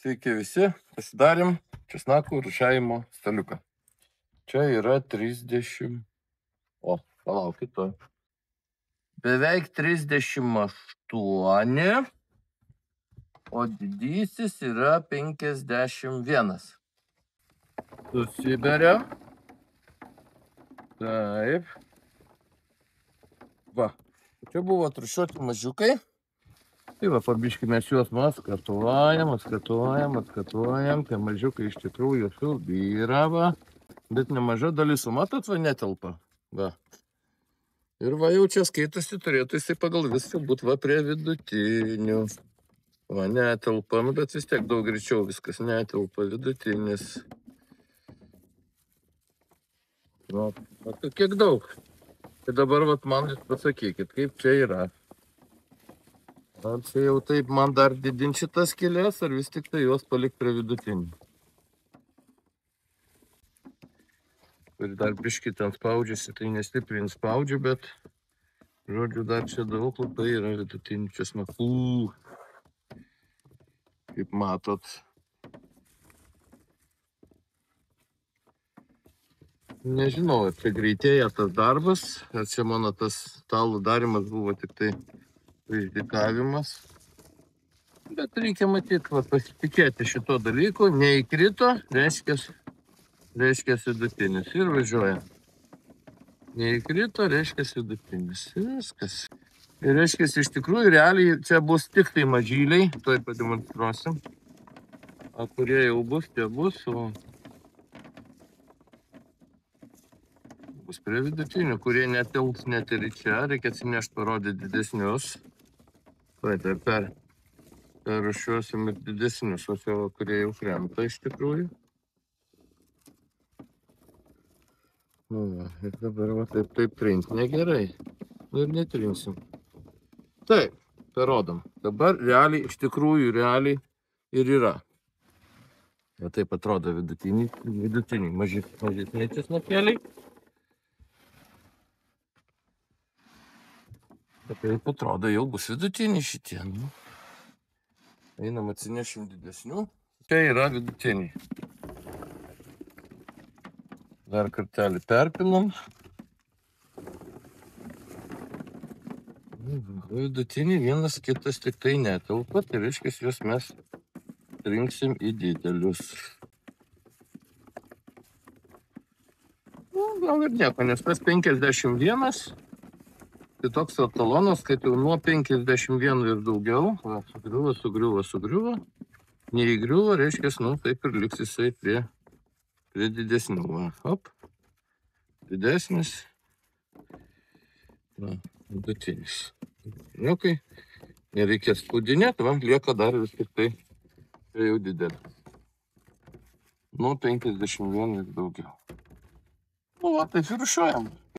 Sveiki visi, pasidarėm česnakų rūšiavimo staliuką. Čia yra 30, palaukit to. Beveik 38, o didysis yra 51. Susiberia. Taip. Va, čia buvo trušiuoti mažiukai. Tai va, pabiškai mes juos maskatuojam. Tai mažiukai iš tikrųjų subyrava. Bet nemaža dalis, matot, va, netelpa. Va. Ir va, jau čia skaitosi, turėtų jisai pagal viską būti va prie vidutinių. Va, netelpa, bet vis tiek daug greičiau viskas netelpa, vidutinis. Va, kiek daug. Tai dabar va, man pasakykit, kaip čia yra. Ar čia jau taip man dar didinti šitas skylės, ar vis tik tai juos palikti prie vidutinių? Ir dar biškį ten spaudžiasi, tai nestipriai spaudžiu, bet, žodžiu, dar čia daug labai yra vidutinių česnakų. Kaip matot. Nežinau, ar čia greitėja tas darbas, ar čia mano tas stalų darimas buvo tik tai išdikavimas. Bet reikia matyti, va, pasitikėti šito dalyko, neįkrito, reiškia vidutinis ir važiuoja. Neįkrito, reiškia vidutinis. Viskas. Ir reiškia, iš tikrųjų, realiai čia bus tik tai mažyliai, tuoj pademonstruosim. O kurie jau bus, tie bus, o bus prie vidutinių, kurie netils net ir čia, reikia atsinešti parodyti didesnius. Tai perrušiuosim ir didesnius, o čia, kurie jau krenta iš tikrųjų. Nu, va, ir dabar va, taip trint negerai. Nu ir netrinsim. Taip, parodom. Dabar realiai, iš tikrųjų, realiai ir yra. Va taip atrodo vidutiniai mažesniai česnakėliai. Taip atrodo, jau bus vidutiniai šitie. Nu. Einam atsinešim didesnių. Čia yra vidutiniai. Dar kartelį perpinam. Vidutiniai vienas kitas tik tai netelpa, tai reiškia, juos mes rinksim į didelius. Nu, gal ir nieko, nes tas 51, tai toks etalonas, kad jau nuo 51 ir daugiau, va, sugriuvo. Neįgriuvo, reiškia, nu, taip ir liks jisai prie didesnių. Va, hop, didesnis, va, vidutinis. Niukai, nereikės spaudinėti, va, lieka dar vis tik tai jau didelė. Nuo 51 ir daugiau. Nu, va, taip ir rūšiuojam.